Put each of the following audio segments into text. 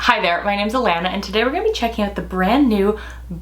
Hi there, my name's Alana and today we're going to be checking out the brand new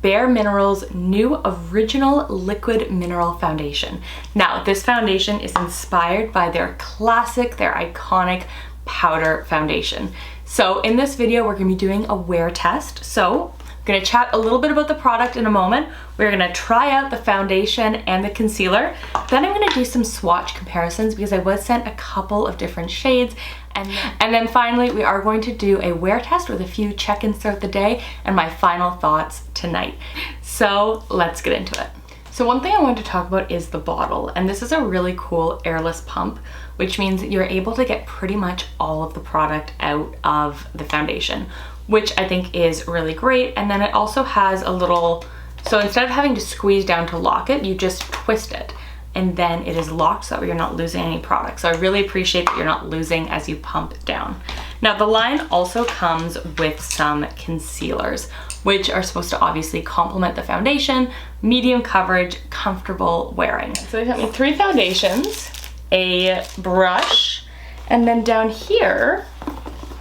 bareMinerals new Original Liquid Mineral Foundation. Now, this foundation is inspired by their classic, their iconic powder foundation. So in this video, we're going to be doing a wear test. So I'm going to chat a little bit about the product in a moment. We're going to try out the foundation and the concealer. Then I'm going to do some swatch comparisons because I was sent a couple of different shades. And then finally, we are going to do a wear test with a few check-ins throughout the day and my final thoughts tonight. So let's get into it. So one thing I wanted to talk about is the bottle, and this is a really cool airless pump, which means you're able to get pretty much all of the product out of the foundation, which I think is really great. And then it also has a little, so instead of having to squeeze down to lock it, you just twist it. And then it is locked so that you're not losing any product. So I really appreciate that you're not losing as you pump it down. Now the line also comes with some concealers, which are supposed to obviously complement the foundation, medium coverage, comfortable wearing. So they got me 3 foundations, a brush, and then down here,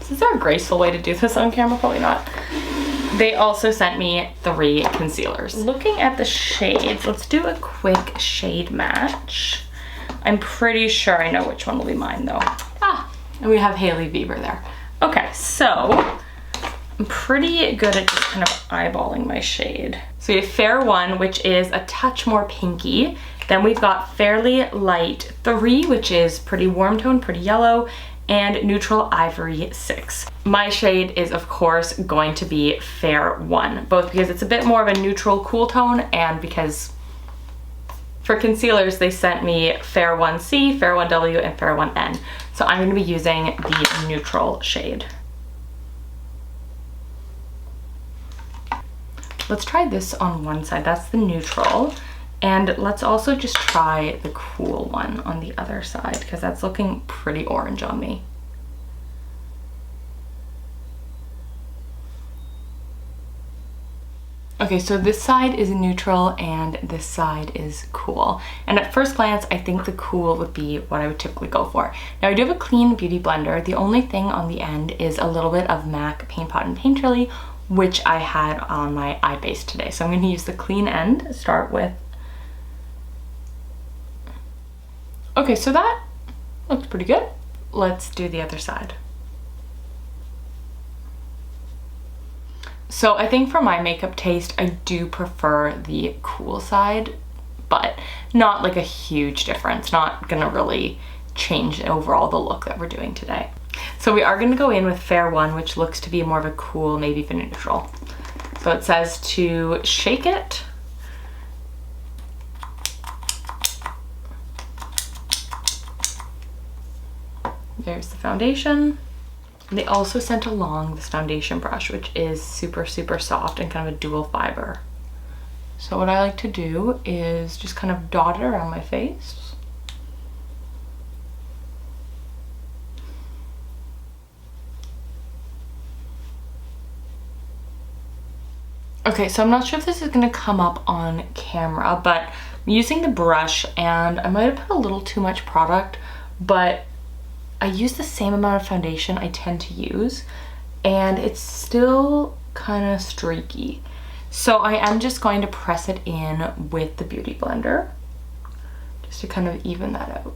is there a graceful way to do this on camera? Probably not. They also sent me 3 concealers. Looking at the shades, let's do a quick shade match. I'm pretty sure I know which one will be mine though. And we have Hailey Bieber there. Okay, so I'm pretty good at just kind of eyeballing my shade. So we have Fair 1, which is a touch more pinky. Then we've got Fairly Light 3, which is pretty warm tone, pretty yellow, and Neutral Ivory 6. My shade is of course going to be Fair 1, both because it's a bit more of a neutral cool tone and because for concealers they sent me Fair 1C, Fair 1W, and Fair 1N. So I'm going to be using the neutral shade. Let's try this on one side, that's the neutral. And let's also just try the cool one on the other side because that's looking pretty orange on me. Okay, so this side is neutral and this side is cool. And at first glance, I think the cool would be what I would typically go for. Now I do have a clean beauty blender. The only thing on the end is a little bit of MAC Paint Pot and Paint Chili, which I had on my eye base today. So I'm going to use the clean end, start with. Okay, so that looks pretty good. Let's do the other side. So I think for my makeup taste, I do prefer the cool side, but not like a huge difference. Not gonna really change overall the look that we're doing today. So we are gonna go in with Fair 1, which looks to be more of a cool, maybe even neutral. So it says to shake it. There's the foundation. And they also sent along this foundation brush, which is super, super soft and kind of a dual fiber. So what I like to do is just kind of dot it around my face. Okay, so I'm not sure if this is gonna come up on camera, but I'm using the brush and I might have put a little too much product, but I use the same amount of foundation I tend to use and it's still kind of streaky. So I am just going to press it in with the beauty blender just to kind of even that out.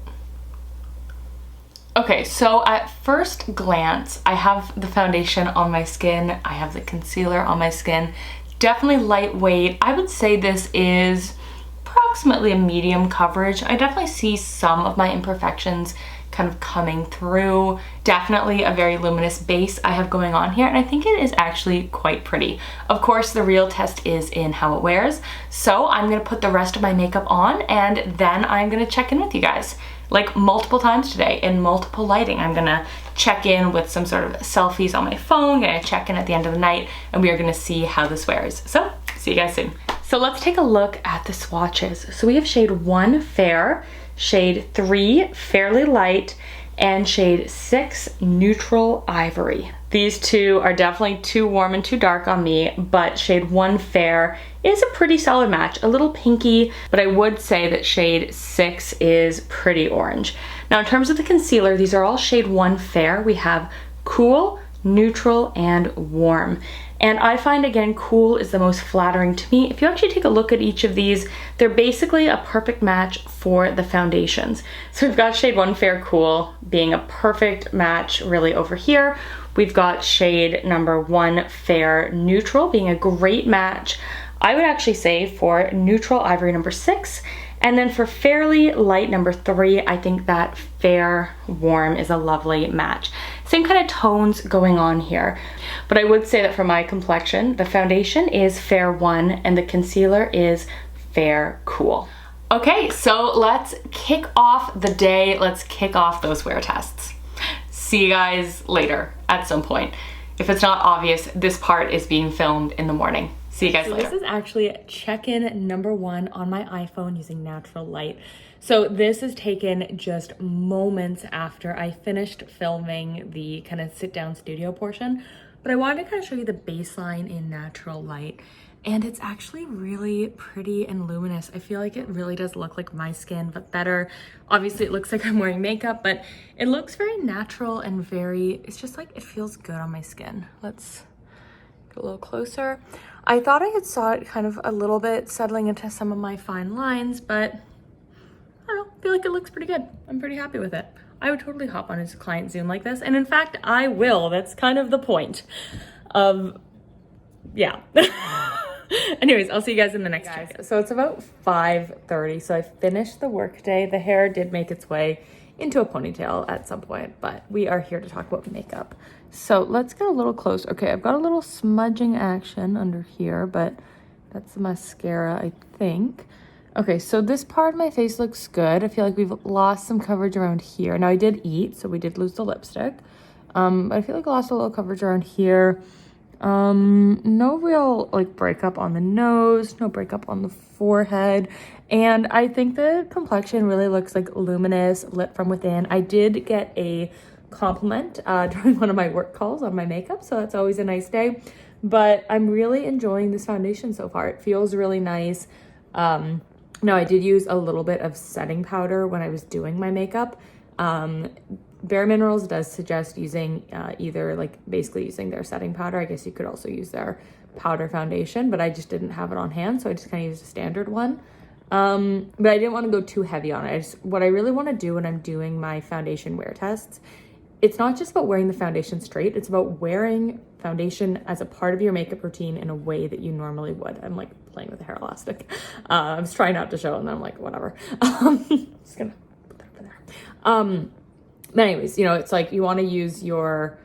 Okay, so at first glance, I have the foundation on my skin, I have the concealer on my skin, definitely lightweight. I would say this is approximately a medium coverage. I definitely see some of my imperfections kind of coming through. Definitely a very luminous base I have going on here, and I think it is actually quite pretty. Of course, the real test is in how it wears, so I'm gonna put the rest of my makeup on and then I'm gonna check in with you guys like multiple times today in multiple lighting. I'm gonna check in with some sort of selfies on my phone, gonna check in at the end of the night, and we are gonna see how this wears. So see you guys soon. So let's take a look at the swatches. So we have shade 1 Fair, shade 3 Fairly Light, and shade 6 Neutral Ivory. These two are definitely too warm and too dark on me, but shade 1 Fair is a pretty solid match, a little pinky, but I would say that shade 6 is pretty orange. Now in terms of the concealer, these are all shade 1 Fair. We have Cool, neutral, and warm. And I find, again, cool is the most flattering to me. If you actually take a look at each of these, they're basically a perfect match for the foundations. So we've got shade 1 Fair Cool being a perfect match really over here. We've got shade number 1 Fair Neutral being a great match, I would actually say, for Neutral Ivory number 6. And then for Fairly Light number 3, I think that Fair Warm is a lovely match. Same kind of tones going on here. But I would say that for my complexion, the foundation is Fair 1 and the concealer is Fair Cool. Okay, so let's kick off the day. Let's kick off those wear tests. See you guys later at some point. If it's not obvious, this part is being filmed in the morning. See you guys later. This is actually check-in number 1 on my iPhone using natural light. So this is taken just moments after I finished filming the kind of sit-down studio portion, but I wanted to kind of show you the baseline in natural light, and it's actually really pretty and luminous. I feel like it really does look like my skin, but better. Obviously it looks like I'm wearing makeup, but it looks very natural and very, it's just like, it feels good on my skin. Let's get a little closer. I thought I had saw it kind of a little bit settling into some of my fine lines, but I don't know, I feel like it looks pretty good. I'm pretty happy with it. I would totally hop on a client Zoom like this, and in fact, I will. That's kind of the point of, yeah. Anyways, I'll see you guys in the next check. So it's about 5:30, so I finished the workday. The hair did make its way into a ponytail at some point, but we are here to talk about makeup. So let's get a little closer. Okay, I've got a little smudging action under here, but that's the mascara, I think. Okay, so this part of my face looks good. I feel like we've lost some coverage around here. Now I did eat, so we did lose the lipstick. But I feel like I lost a little coverage around here. No real like breakup on the nose, no breakup on the forehead. And I think the complexion really looks like luminous, lit from within. I did get a compliment during one of my work calls on my makeup, so that's always a nice day. But I'm really enjoying this foundation so far. It feels really nice. Now I did use a little bit of setting powder when I was doing my makeup. bareMinerals does suggest using either like basically using their setting powder. I guess you could also use their powder foundation, but I just didn't have it on hand, so I just kind of used a standard one. But I didn't want to go too heavy on it. What I really want to do when I'm doing my foundation wear tests, it's not just about wearing the foundation straight, it's about wearing foundation as a part of your makeup routine in a way that you normally would. I'm like playing with the hair elastic. I was trying not to show, and then I'm like, whatever. Just gonna put that over there. But anyways, you know, it's like you want to use your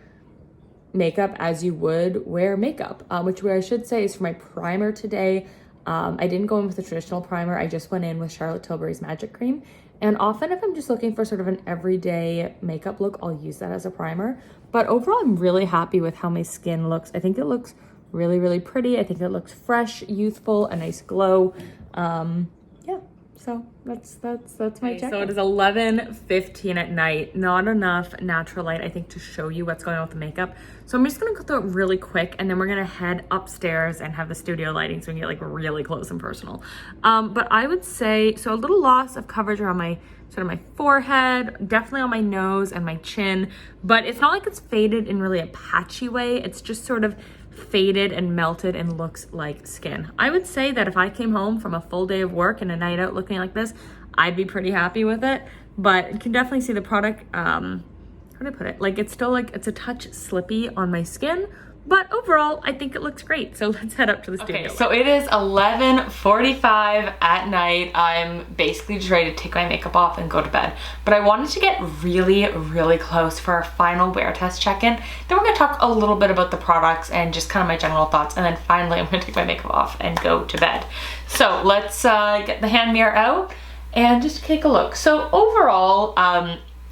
makeup as you would wear makeup, which I should say is for my primer today. I didn't go in with a traditional primer. I just went in with Charlotte Tilbury's Magic Cream. And often if I'm just looking for sort of an everyday makeup look, I'll use that as a primer. But overall, I'm really happy with how my skin looks. I think it looks really, really pretty. I think it looks fresh, youthful, a nice glow. Yeah, so that's my check. So it is 11:15 at night. Not enough natural light, I think, to show you what's going on with the makeup. So I'm just gonna go through it really quick, and then we're gonna head upstairs and have the studio lighting so we can get like really close and personal. But I would say, so a little loss of coverage around my sort of my forehead, definitely on my nose and my chin, but it's not like it's faded in really a patchy way. It's just sort of faded and melted and looks like skin. I would say that if I came home from a full day of work and a night out looking like this, I'd be pretty happy with it. But you can definitely see the product, how do I put it? Like, it's still like, it's a touch slippy on my skin, but overall, I think it looks great. So let's head up to the studio. Okay, so it is 11:45 at night. I'm basically just ready to take my makeup off and go to bed. But I wanted to get really, really close for our final wear test check-in. Then we're gonna talk a little bit about the products and just kind of my general thoughts. And then finally, I'm gonna take my makeup off and go to bed. So let's get the hand mirror out and just take a look. So overall,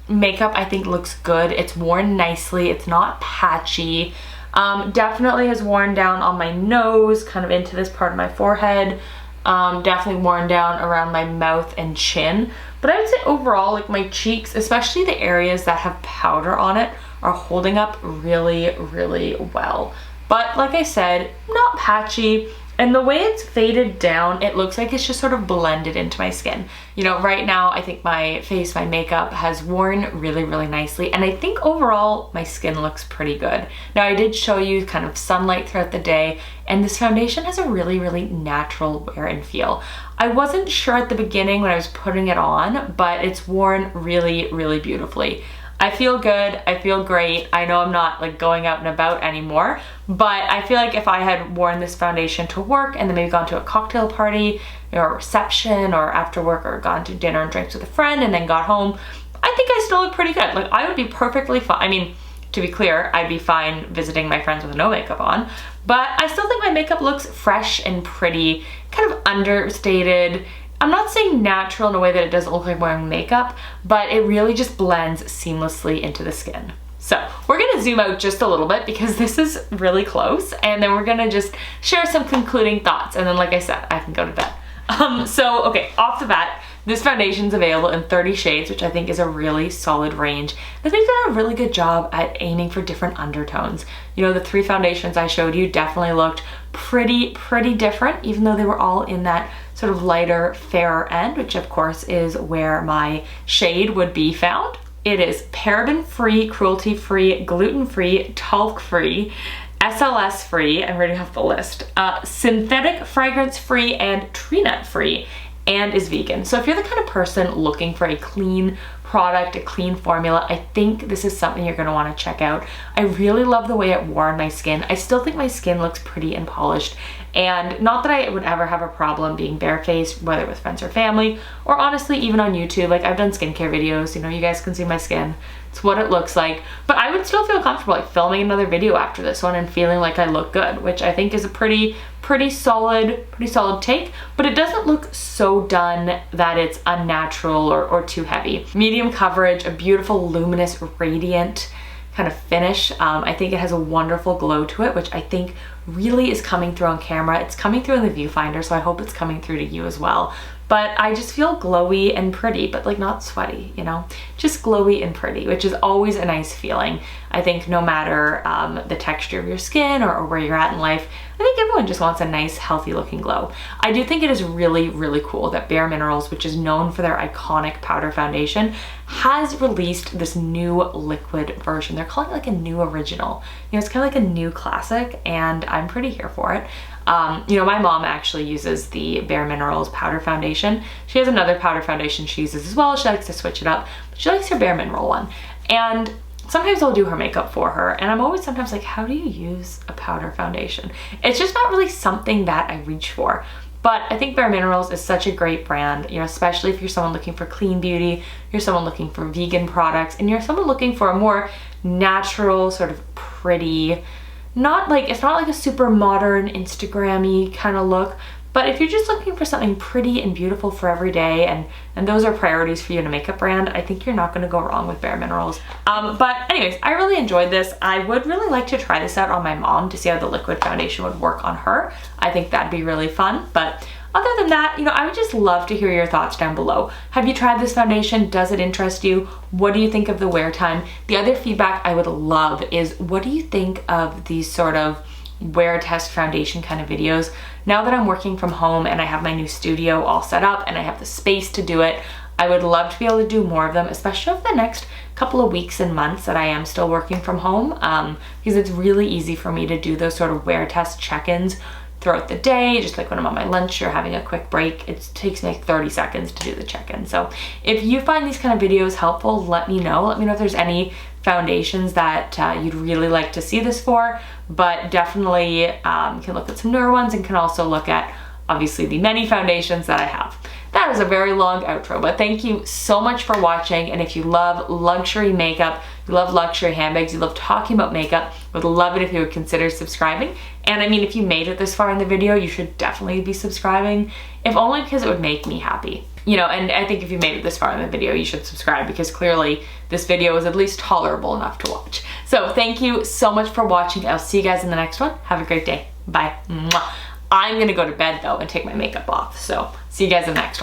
makeup I think looks good. It's worn nicely. It's not patchy. Definitely has worn down on my nose, kind of into this part of my forehead. Definitely worn down around my mouth and chin. But I would say overall, like my cheeks, especially the areas that have powder on it, are holding up really, really well. But like I said, not patchy. And the way it's faded down, it looks like it's just sort of blended into my skin. You know, right now I think my face, my makeup has worn really, really nicely. And I think overall my skin looks pretty good. Now I did show you kind of sunlight throughout the day, and this foundation has a really, really natural wear and feel. I wasn't sure at the beginning when I was putting it on, but it's worn really, really beautifully. I feel good, I feel great. I know I'm not like going out and about anymore, but I feel like if I had worn this foundation to work and then maybe gone to a cocktail party or a reception or after work, or gone to dinner and drinks with a friend and then got home, I think I still look pretty good. Like I would be perfectly fine. I mean, to be clear, I'd be fine visiting my friends with no makeup on, but I still think my makeup looks fresh and pretty, kind of understated. I'm not saying natural in a way that it doesn't look like wearing makeup, but it really just blends seamlessly into the skin. So we're gonna zoom out just a little bit because this is really close, and then we're gonna just share some concluding thoughts, and then like I said, I can go to bed. So okay, off the bat, this foundation's available in 30 shades, which I think is a really solid range. I think they've done a really good job at aiming for different undertones. You know, the 3 foundations I showed you definitely looked pretty different, even though they were all in that sort of lighter, fairer end, which of course is where my shade would be found. It is paraben-free, cruelty-free, gluten-free, talc-free, SLS-free, I'm ready to have the list, synthetic fragrance-free, and tree nut-free, and is vegan. So if you're the kind of person looking for a clean product, a clean formula, I think this is something you're gonna wanna check out. I really love the way it wore on my skin. I still think my skin looks pretty and polished, and not that I would ever have a problem being barefaced, whether with friends or family, or honestly even on YouTube. Like I've done skincare videos, you know, you guys can see my skin. It's what it looks like, but I would still feel comfortable like filming another video after this one and feeling like I look good, which I think is a pretty solid take, but it doesn't look so done that it's unnatural or too heavy. Medium coverage, a beautiful luminous radiant kind of finish. I think it has a wonderful glow to it, which I think really is coming through on camera. It's coming through in the viewfinder, so I hope it's coming through to you as well. But I just feel glowy and pretty, but like not sweaty, you know? Just glowy and pretty, which is always a nice feeling. I think no matter the texture of your skin or where you're at in life, I think everyone just wants a nice, healthy looking glow. I do think it is really, really cool that bareMinerals, which is known for their iconic powder foundation, has released this new liquid version. They're calling it like a new original. You know, it's kind of like a new classic, and I'm pretty here for it. You know, my mom actually uses the bareMinerals powder foundation. She has another powder foundation she uses as well. She likes to switch it up, but she likes her bareMineral one. And sometimes I'll do her makeup for her, and I'm always sometimes like, how do you use a powder foundation? It's just not really something that I reach for. But I think bareMinerals is such a great brand, you know, especially if you're someone looking for clean beauty, you're someone looking for vegan products, and you're someone looking for a more natural, sort of pretty, not like, it's not like a super modern Instagram-y kind of look, but if you're just looking for something pretty and beautiful for every day, and those are priorities for you in a makeup brand, I think you're not gonna go wrong with bareMinerals. But anyways, I really enjoyed this. I would really like to try this out on my mom to see how the liquid foundation would work on her. I think that'd be really fun. But other than that, you know, I would just love to hear your thoughts down below. Have you tried this foundation? Does it interest you? What do you think of the wear time? The other feedback I would love is, what do you think of these sort of wear test foundation kind of videos? Now that I'm working from home and I have my new studio all set up and I have the space to do it, I would love to be able to do more of them, especially over the next couple of weeks and months that I am still working from home, because it's really easy for me to do those sort of wear test check-ins throughout the day, just like when I'm on my lunch or having a quick break. It takes me like 30 seconds to do the check-in. So if you find these kind of videos helpful, let me know. Let me know if there's any foundations that you'd really like to see this for, but definitely can look at some newer ones and can also look at obviously the many foundations that I have. That was a very long outro, but thank you so much for watching. And if you love luxury makeup, you love luxury handbags, you love talking about makeup, would love it if you would consider subscribing. And I mean, if you made it this far in the video, you should definitely be subscribing, if only because it would make me happy. You know, and I think if you made it this far in the video, you should subscribe, because clearly this video is at least tolerable enough to watch. So thank you so much for watching. I'll see you guys in the next one. Have a great day. Bye. Mwah. I'm gonna go to bed though and take my makeup off. So see you guys in the next one.